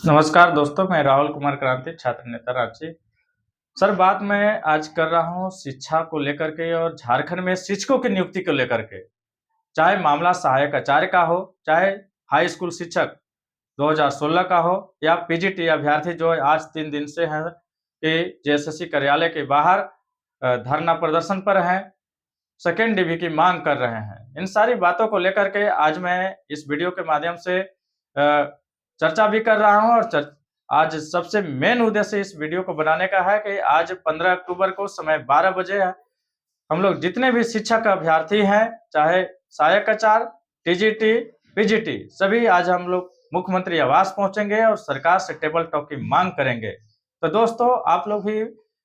नमस्कार दोस्तों, मैं राहुल कुमार क्रांति, छात्र नेता रांची। सर, बात मैं आज कर रहा हूँ शिक्षा को लेकर के और झारखंड में शिक्षकों की नियुक्ति को लेकर के। चाहे मामला सहायक आचार्य का हो, चाहे हाई स्कूल शिक्षक 2016 का हो या पीजीटी अभ्यर्थी जो आज 3 दिन से हैं कि जेएसएससी कार्यालय के बाहर धरना प्रदर्शन पर हैं, सेकंड डीवी की मांग कर रहे हैं। इन सारी बातों को लेकर के आज मैं इस वीडियो के माध्यम से चर्चा भी कर रहा हूं और आज सबसे मेन उद्देश्य इस वीडियो को बनाने का है कि आज 15 अक्टूबर को समय 12 बजे है। हम लोग जितने भी शिक्षक अभ्यर्थी हैं, चाहे सहायक आचार्य, टीजीटी, पीजीटी, सभी आज हम लोग मुख्यमंत्री आवास पहुंचेंगे और सरकार से टेबल टॉक की मांग करेंगे। तो दोस्तों, आप लोग भी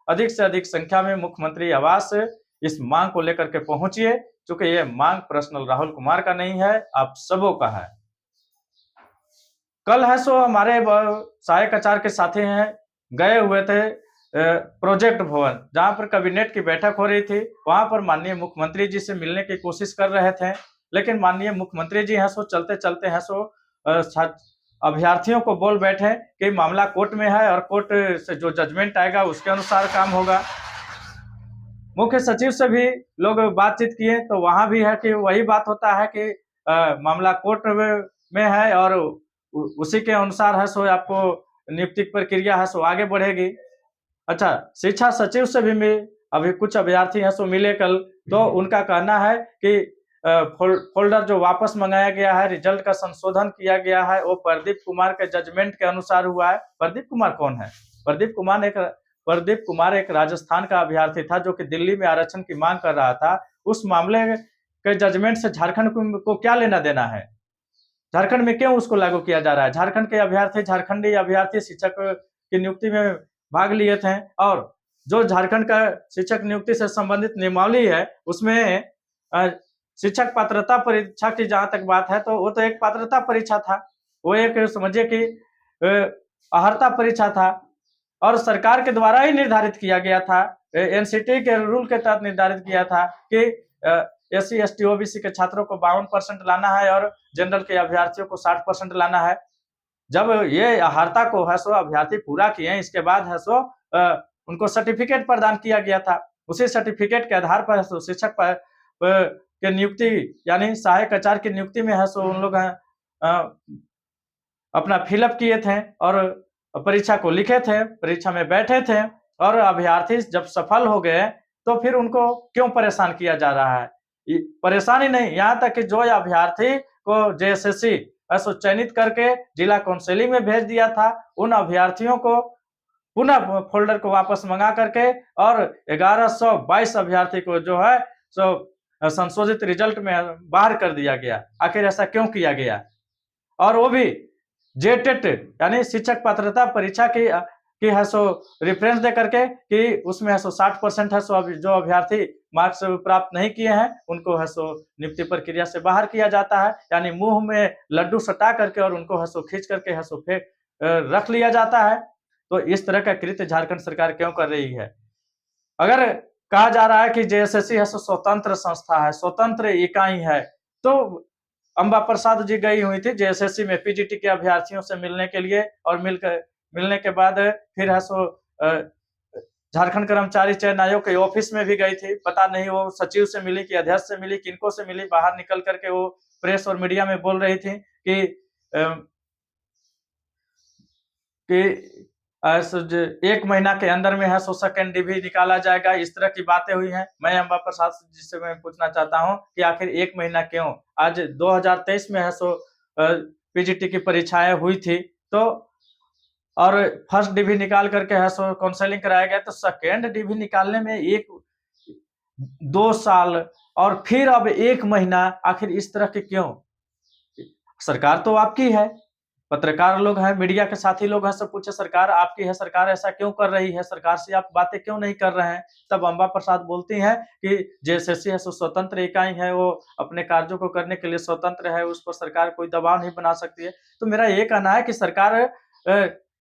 अधिक से अधिक संख्या में मुख्यमंत्री आवास इस मांग को लेकर के पहुंचिए, क्योंकि ये मांग पर्सनल राहुल कुमार का नहीं है, आप सबों का है। कल है सो हमारे सहायक आचार्य के साथी हैं, गए हुए थे प्रोजेक्ट भवन, जहां पर कैबिनेट की बैठक हो रही थी। वहां पर माननीय मुख्यमंत्री जी से मिलने की कोशिश कर रहे थे, लेकिन माननीय मुख्यमंत्री जी हैं सो चलते चलते हैं सो अभ्यर्थियों को बोल बैठे कि मामला कोर्ट में है और कोर्ट से जो जजमेंट आएगा उसके अनुसार काम होगा। मुख्य सचिव से भी लोग बातचीत किए तो वहां भी है कि वही बात होता है कि मामला कोर्ट में है और उसी के अनुसार है सो आपको नियुक्ति प्रक्रिया है सो आगे बढ़ेगी। अच्छा, शिक्षा सचिव से भी अभी कुछ अभ्यर्थी हैं सो मिले कल, तो उनका कहना है कि फोल्डर जो वापस मंगाया गया है, रिजल्ट का संशोधन किया गया है, वो प्रदीप कुमार के जजमेंट के अनुसार हुआ है। प्रदीप कुमार कौन है? प्रदीप कुमार एक राजस्थान का अभ्यर्थी था जो कि दिल्ली में आरक्षण की मांग कर रहा था। उस मामले के जजमेंट से झारखंड को क्या लेना देना है? झारखंड में क्यों उसको लागू किया जा रहा है? झारखंड के अभ्यर्थी, झारखंडी अभ्यर्थी शिक्षक की नियुक्ति में भाग लिए थे और जो झारखंड का शिक्षक नियुक्ति से संबंधित नियमावली है उसमें शिक्षक पात्रता परीक्षा की जहां तक बात है तो वो तो एक पात्रता परीक्षा था, वो एक समझिए कि अर्हता परीक्षा था और सरकार के द्वारा ही निर्धारित किया गया था, एनसीटी के रूल के तहत निर्धारित किया था कि एससी एसटी ओबीसी के छात्रों को 52% लाना है और जनरल के अभ्यर्थियों को 60% लाना है। जब ये अर्हता को है सो अभ्यर्थी पूरा किए, इसके बाद है सो उनको सर्टिफिकेट प्रदान किया गया था। उसी सर्टिफिकेट के आधार पर शिक्षक के नियुक्ति यानी सहायक आचार्य की नियुक्ति में है सो उन लोग अपना फिलअप किए थे और परीक्षा को लिखे थे, परीक्षा में बैठे थे और अभ्यर्थी जब सफल हो गए तो फिर उनको क्यों परेशान किया जा रहा है? परेशानी नहीं, यहाँ तक कि जो अभ्यर्थी को जेएसएससी चयनित करके जिला काउंसिलिंग में भेज दिया था, उन अभ्यर्थियों को पुनः फोल्डर को वापस मंगा करके और 1122 अभ्यर्थी को जो है सो संशोधित रिजल्ट में बाहर कर दिया गया। आखिर ऐसा क्यों किया गया? और वो भी जेटेट यानी शिक्षक पात्रता परीक्षा की है सो रेफरेंस दे करके कि उसमें है सो 60% है सो जो अभ्यर्थी मार्क्स प्राप्त नहीं किए हैं उनको है सो नियुक्ति प्रक्रिया से बाहर किया जाता है, यानी मुंह में लड्डू सटा करके और उनको है सो खींच करके है सो फेंक रख लिया जाता है। तो इस तरह का कृत्य झारखंड सरकार क्यों कर रही है? अगर कहा जा रहा है कि जेएसएससी है सो स्वतंत्र संस्था है, स्वतंत्र इकाई है, तो अंबा प्रसाद जी गई हुई थी जेएसएससी में पीजीटी के अभ्यर्थियों से मिलने के लिए और मिलने के बाद फिर है सो झारखंड कर्मचारी चयन आयोग के ऑफिस में भी गई थी। पता नहीं वो सचिव से मिली कि अध्यक्ष से मिली, किनको से मिली। बाहर निकल करके वो प्रेस और मीडिया में बोल रही थी कि 1 महीना के अंदर में है सो सेकंड डीवी निकाला जाएगा, इस तरह की बातें हुई हैं। मैं अंबा प्रसाद जी से मैं पूछना चाहता हूं कि आखिर 1 महीना क्यों? आज 2023 में है सो पीजीटी की परीक्षाएं हुई थी तो और फर्स्ट डीवी निकाल करके है सो काउंसलिंग कराया गया, तो सेकंड डीवी निकालने में 2 साल और फिर अब 1 महीना, आखिर इस तरह के क्यों? सरकार तो आपकी है, पत्रकार लोग हैं, मीडिया के साथी लोग हैं, सब पूछे सरकार आपकी है, सरकार ऐसा क्यों कर रही है, सरकार से आप बातें क्यों नहीं कर रहे हैं? तब अंबा प्रसाद बोलती हैं कि जेएसएससी है सो स्वतंत्र इकाई है, वो अपने कार्यों को करने के लिए स्वतंत्र है, उस पर सरकार कोई दबाव नहीं बना सकती है। तो मेरा ये कहना है कि सरकार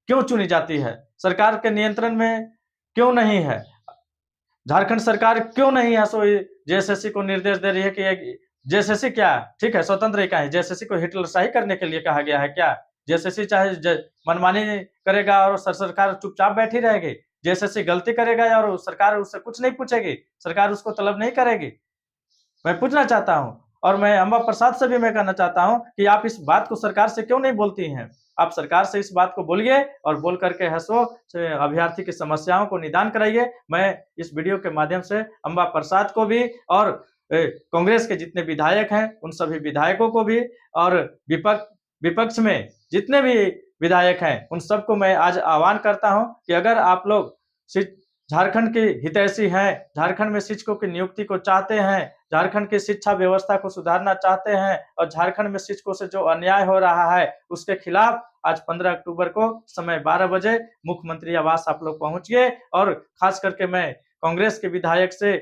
क्यों चुनी जाती है? सरकार के नियंत्रण में क्यों नहीं है? झारखंड सरकार क्यों नहीं है सो जेएसएससी को निर्देश दे रही है कि जेएसएससी क्या ठीक है स्वतंत्र इकाई, जेएसएससी को हिटलरशाही करने के लिए कहा गया है क्या? जेएसएससी चाहे मनमानी करेगा और सरकार चुपचाप बैठी रहेगी? जेएसएससी गलती करेगा और सरकार उससे कुछ नहीं पूछेगी, सरकार उसको तलब नहीं करेगी? मैं पूछना चाहता हूँ। और मैं अंबा प्रसाद से भी मैं कहना चाहता हूँ कि आप इस बात को सरकार से क्यों नहीं बोलती हैं? आप सरकार से इस बात को बोलिए और बोल करके अभ्यर्थी की समस्याओं को निदान कराइए। मैं इस वीडियो के माध्यम से अंबा प्रसाद को भी और कांग्रेस के जितने विधायक हैं उन सभी विधायकों को भी और विपक्ष में जितने भी विधायक हैं उन सबको मैं आज आह्वान करता हूं कि अगर आप लोग झारखंड के हितैषी हैं, झारखंड में शिक्षकों की नियुक्ति को चाहते हैं, झारखंड की शिक्षा व्यवस्था को सुधारना चाहते हैं और झारखंड में शिक्षकों से जो अन्याय हो रहा है उसके खिलाफ आज 15 अक्टूबर को समय 12 बजे मुख्यमंत्री आवास आप लोग पहुंचिए। और खास करके मैं कांग्रेस के विधायक से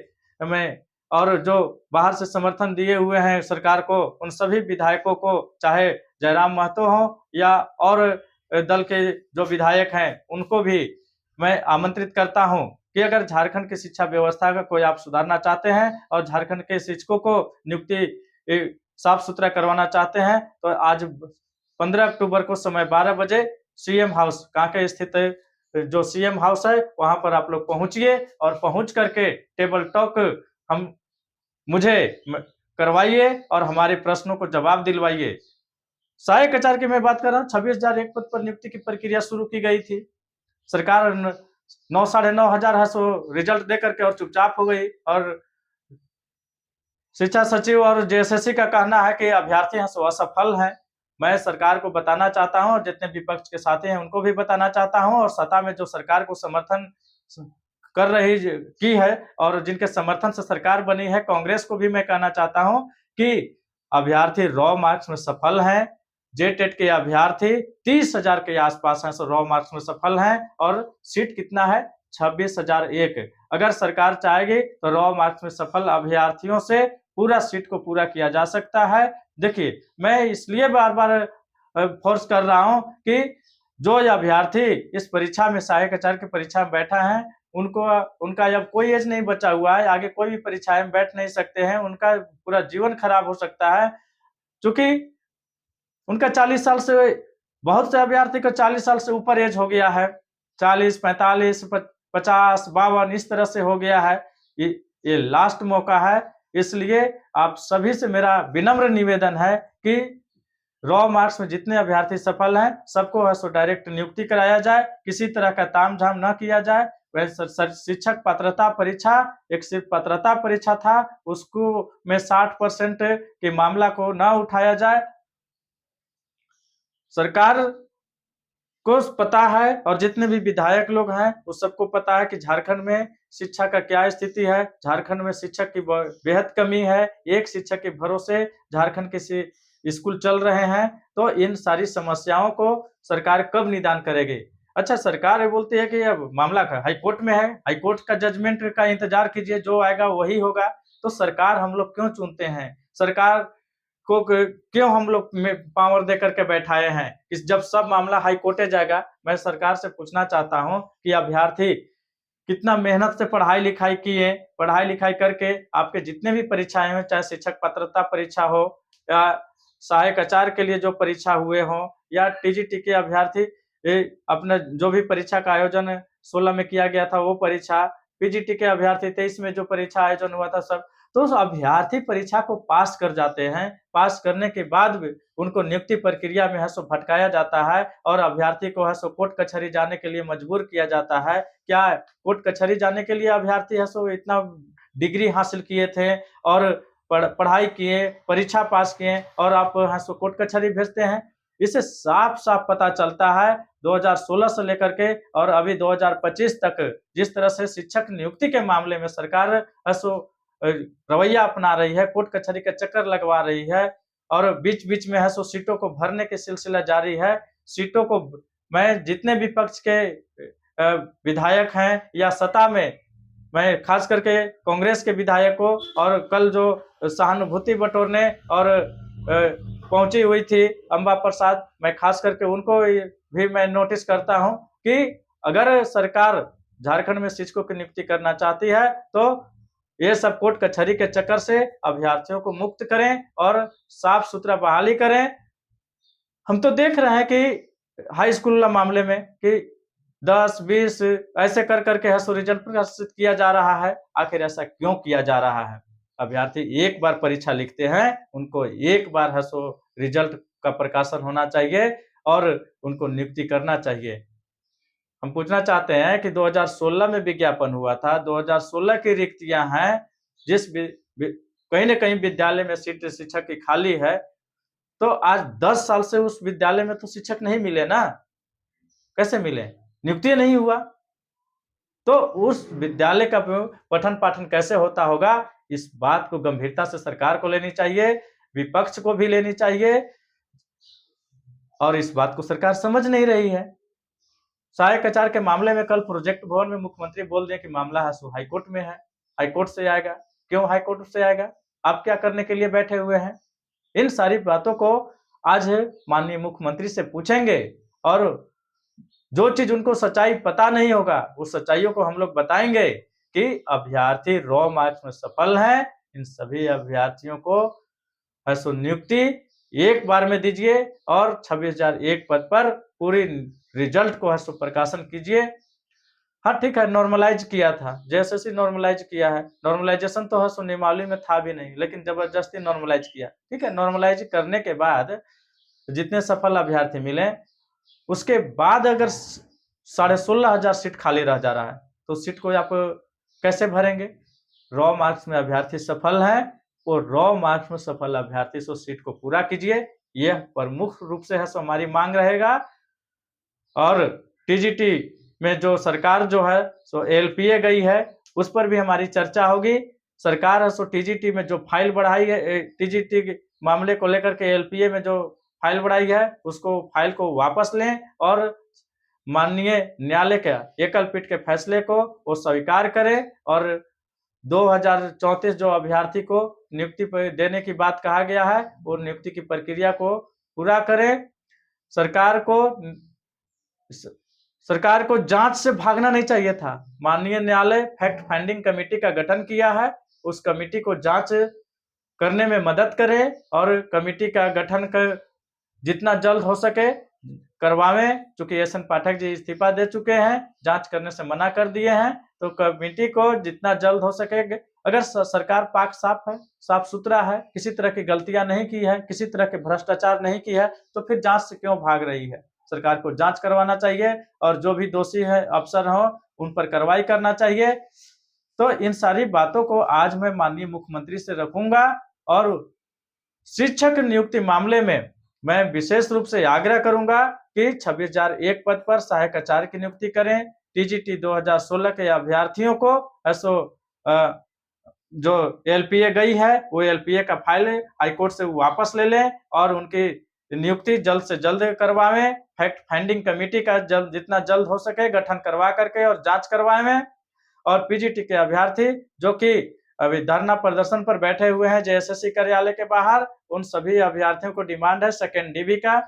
मैं और जो बाहर से समर्थन दिए हुए हैं सरकार को उन सभी विधायकों को, चाहे जयराम महतो हो या और दल के जो विधायक हैं उनको भी मैं आमंत्रित करता हूं कि अगर झारखंड की शिक्षा व्यवस्था का कोई आप सुधारना चाहते हैं और झारखंड के शिक्षकों को नियुक्ति साफ सुथरा करवाना चाहते हैं तो आज 15 अक्टूबर को समय 12 बजे सीएम हाउस कांके स्थित जो सीएम हाउस है वहां पर आप लोग पहुंचिए और पहुंच करके टेबल टॉक हम मुझे करवाइए और हमारे प्रश्नों को जवाब दिलवाइए। सहायक आचार्य की मैं बात कर रहा हूँ, 26,001 पद पर नियुक्ति की प्रक्रिया शुरू की गई थी। सरकार 9 साढ़े 9 हजार है सो रिजल्ट दे करके और चुपचाप हो गई। और शिक्षा सचिव और जेएसएससी का कहना है कि अभ्यर्थी हैं सो असफल हैं। मैं सरकार को बताना चाहता हूं और जितने विपक्ष के साथी हैं उनको भी बताना चाहता हूं और सत्ता में जो सरकार को समर्थन कर रही की है और जिनके समर्थन से सरकार बनी है कांग्रेस को भी मैं कहना चाहता हूं कि अभ्यर्थी रॉ मार्क्स में सफल हैं। जेटेट के अभ्यर्थी 30,000 के आसपास हैं सो रॉ मार्क्स में सफल हैं और सीट कितना है 26,001। अगर सरकार चाहेगी तो रॉ मार्क्स में सफल अभ्यर्थियों से पूरा सीट को पूरा किया जा सकता है। देखिए मैं इसलिए बार बार फोर्स कर रहा हूं कि जो अभ्यर्थी इस परीक्षा में सहायक आचार्य की परीक्षा में बैठा है उनका अब कोई एज नहीं बचा हुआ है, आगे कोई भी परीक्षा में बैठ नहीं सकते हैं, उनका पूरा जीवन खराब हो सकता है। क्योंकि उनका 40 साल से, बहुत से अभ्यर्थी का 40 साल से ऊपर एज हो गया है, 40, 45, 50, 52 इस तरह से हो गया है। ये लास्ट मौका है, इसलिए आप सभी से मेरा विनम्र निवेदन है कि रॉ मार्क्स में जितने अभ्यर्थी सफल हैं सबको है सो डायरेक्ट नियुक्ति कराया जाए, किसी तरह का तामझाम न किया जाए। शिक्षक पात्रता परीक्षा एक सिर्फ पात्रता परीक्षा था, उसको में 60% के मामला को न उठाया जाए। सरकार को पता है और जितने भी विधायक लोग हैं उस सबको पता है कि झारखंड में शिक्षा का क्या स्थिति है। झारखंड में शिक्षक की बेहद कमी है, एक शिक्षक के भरोसे झारखंड के स्कूल चल रहे हैं। तो इन सारी समस्याओं को सरकार कब निदान करेगी? अच्छा, सरकार बोलती है कि अब मामला हाईकोर्ट में है, हाईकोर्ट का जजमेंट का इंतजार कीजिए, जो आएगा वही होगा। तो सरकार हम लोग क्यों चुनते हैं? सरकार को क्यों हम लोग पावर दे करके बैठाए हैं कि जब सब मामला हाई कोर्टे जाएगा? मैं सरकार से पूछना चाहता हूं कि अभ्यर्थी कितना मेहनत से पढ़ाई लिखाई किए, पढ़ाई लिखाई करके आपके जितने भी परीक्षाएं हो, चाहे शिक्षक पात्रता परीक्षा हो या सहायक आचार्य के लिए जो परीक्षा हुए हो या टीजीटी के अभ्यर्थी अपने जो भी परीक्षा का आयोजन 16 में किया गया था वो परीक्षा, पीजीटी के अभ्यर्थी 23 में जो परीक्षा आयोजन हुआ था सब, तो उस अभ्यर्थी परीक्षा को पास कर जाते हैं। पास करने के बाद भी उनको नियुक्ति प्रक्रिया में है सो भटकाया जाता है और अभ्यर्थी को है सो कोर्ट कचहरी जाने के लिए मजबूर किया जाता है। क्या कोर्ट कचहरी जाने के लिए अभ्यर्थी है सो इतना डिग्री हासिल किए थे और पढ़ाई किए, परीक्षा पास किए और आप है सो कोर्ट कचहरी भेजते हैं? इससे साफ साफ पता चलता है 2016 से लेकर के और अभी 2025 तक जिस तरह से शिक्षक नियुक्ति के मामले में सरकार है सो रवैया अपना रही है, कोर्ट कचहरी का चक्कर लगवा रही है और बीच बीच में है सो सीटों को भरने के सिलसिला जारी है। सीटों को मैं जितने विपक्ष के विधायक हैं या सत्ता में, मैं खास करके कांग्रेस के विधायकों और कल जो सहानुभूति बटोरने और पहुंची हुई थी अंबा प्रसाद, मैं खास करके उनको भी मैं नोटिस करता हूं कि अगर सरकार झारखंड में शिक्षकों की नियुक्ति करना चाहती है तो ये सब कोर्ट कचहरी के चक्कर से अभ्यर्थियों को मुक्त करें और साफ सुथरा बहाली करें। हम तो देख रहे हैं कि हाई स्कूल मामले में कि 10-20 ऐसे कर करके है सो रिजल्ट प्रकाशित किया जा रहा है। आखिर ऐसा क्यों किया जा रहा है? अभ्यर्थी एक बार परीक्षा लिखते हैं, उनको एक बार है सो रिजल्ट का प्रकाशन होना चाहिए और उनको नियुक्ति करना चाहिए। हम पूछना चाहते हैं कि 2016 में विज्ञापन हुआ था, 2016 की रिक्तियाँ हैं, जिस वि वि कहीं न कहीं विद्यालय में सीट शिक्षक की खाली है, तो आज 10 साल से उस विद्यालय में तो शिक्षक नहीं मिले ना, कैसे मिले? नियुक्ति नहीं हुआ। तो उस विद्यालय का पठन-पाठन कैसे होता होगा, इस बात को गंभीरता से सरकार को लेनी चाहिए, विपक्ष को भी लेनी चाहिए और इस बात को सरकार समझ नहीं रही है। सहायक आचार्य के मामले में कल प्रोजेक्ट भवन में मुख्यमंत्री बोल दिए कि मामला है सो हाईकोर्ट में है, हाईकोर्ट से आएगा। क्यों हाईकोर्ट से आएगा? आप क्या करने के लिए बैठे हुए हैं? इन सारी बातों को आज माननीय मुख्यमंत्री से पूछेंगे और जो चीज उनको सच्चाई पता नहीं होगा, उस सच्चाइयों को हम लोग बताएंगे कि अभ्यर्थी रॉ मार्क्स में सफल हैं। इन सभी अभ्यर्थियों को है सो नियुक्ति एक बार में दीजिए और 26,001 पद पर पूरी रिजल्ट को है सो प्रकाशन कीजिए। हाँ ठीक है, नॉर्मलाइज किया था, जेएसएससी नॉर्मलाइज किया है। नॉर्मलाइजेशन तो है सो नियमावली में था भी नहीं, लेकिन जबरदस्ती नॉर्मलाइज किया। ठीक है, नॉर्मलाइज करने के बाद जितने सफल अभ्यर्थी मिले, उसके बाद अगर 16,500 सीट खाली रह जा रहा है, तो सीट को आप कैसे भरेंगे? रॉ मार्क्स में अभ्यर्थी सफल है, वो रॉ मार्क्स में सफल अभ्यर्थी सो सीट को पूरा कीजिए। यह प्रमुख रूप से है सो हमारी मांग रहेगा। और टीजीटी में जो सरकार जो है सो एलपीए गई है, उस पर भी हमारी चर्चा होगी। सरकार है सो टीजीटी में जो फाइल बढ़ाई है, टीजीटी के मामले को लेकर के एलपीए में जो फाइल बढ़ाई है, उसको फाइल को वापस लें और माननीय न्यायालय के एकल पीठ के फैसले को वो स्वीकार करें और 2034 जो अभ्यर्थी को नियुक्ति देने की बात कहा गया है, वो नियुक्ति की प्रक्रिया को पूरा करें। सरकार को जांच से भागना नहीं चाहिए था। माननीय न्यायालय फैक्ट फाइंडिंग कमेटी का गठन किया है, उस कमेटी को जांच करने में मदद करे और कमेटी का गठन कर जितना जल्द हो सके करवावें। चूंकि एसन पाठक जी इस्तीफा दे चुके हैं, जांच करने से मना कर दिए हैं, तो कमेटी को जितना जल्द हो सके, अगर सरकार पाक साफ है, साफ सुथरा है, किसी तरह की गलतियां नहीं की है, किसी तरह के भ्रष्टाचार नहीं की है, तो फिर जांच से क्यों भाग रही है? सरकार को जांच करवाना चाहिए और जो भी दोषी है अफसर हो, उन पर कार्रवाई करना चाहिए। तो इन सारी बातों को आज मैं माननीय मुख्यमंत्री से रखूंगा और शिक्षक नियुक्ति मामले में मैं विशेष रूप से आग्रह करूंगा कि 26,001 पद पर सहायक आचार्य की नियुक्ति करें। टीजीटी 2016 के अभ्यर्थियों को ऐसो जो एलपीए गई है, वो एलपीए का फाइल हाईकोर्ट से वापस ले लें और उनकी नियुक्ति जल्द से जल्द करवाएं। फैक्ट फाइंडिंग कमेटी का जितना जल्द हो सके गठन करवा करके और जांच करवाएं। और पीजीटी के अभ्यर्थी जो कि अभी धरना प्रदर्शन पर बैठे हुए हैं जेएसएससी कार्यालय के बाहर, उन सभी अभ्यर्थियों को डिमांड है सेकेंड डीवी का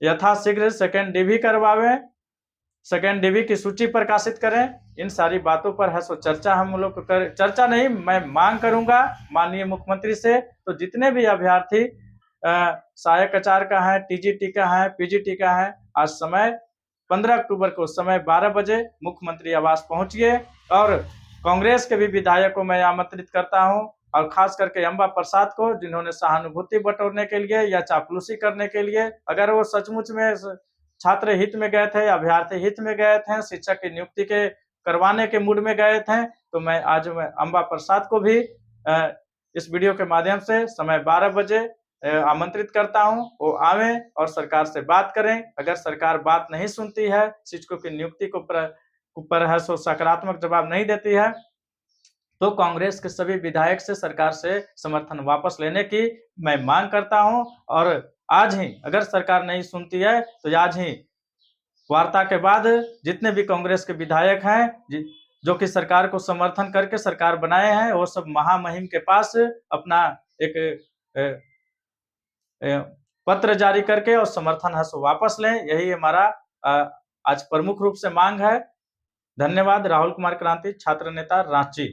यथाशीघ्र सेकेंड डीवी करवावें, सेकेंड डीवी की सूची प्रकाशित करें। इन सारी बातों पर है सो चर्चा हम लोग चर्चा नहीं, मैं मांग करूंगा माननीय मुख्यमंत्री से। तो जितने भी अभ्यर्थी सहायक आचार्य का है, टीजीटी का है, पीजीटी का है, आज समय 15 अक्टूबर को समय 12 बजे मुख्यमंत्री आवास पहुंचिए और कांग्रेस के भी विधायक को मैं आमंत्रित करता हूं और खास करके अम्बा प्रसाद को, जिन्होंने सहानुभूति बटोरने के लिए या चापलूसी करने के लिए, अगर वो सचमुच में छात्र हित में गए थे, अभ्यर्थी हित में गए थे, शिक्षक की नियुक्ति के करवाने के मूड में गए थे, तो मैं आज अम्बा प्रसाद को भी इस वीडियो के माध्यम से समय 12 बजे आमंत्रित करता हूं, वो आवे और सरकार से बात करें। अगर सरकार बात नहीं सुनती है, शिक्षकों की नियुक्ति को पर है सो सकारात्मक जवाब नहीं देती है, तो कांग्रेस के सभी विधायक से सरकार से समर्थन वापस लेने की मैं मांग करता हूं। और आज ही अगर सरकार नहीं सुनती है, तो आज ही वार्ता के बाद जितने भी कांग्रेस के विधायक हैं जो कि सरकार को समर्थन करके सरकार बनाए हैं, वो सब महामहिम के पास अपना एक पत्र जारी करके और समर्थन है सो वापस लें। यही हमारा आज प्रमुख रूप से मांग है। धन्यवाद। राहुल कुमार क्रांति, छात्र नेता, रांची।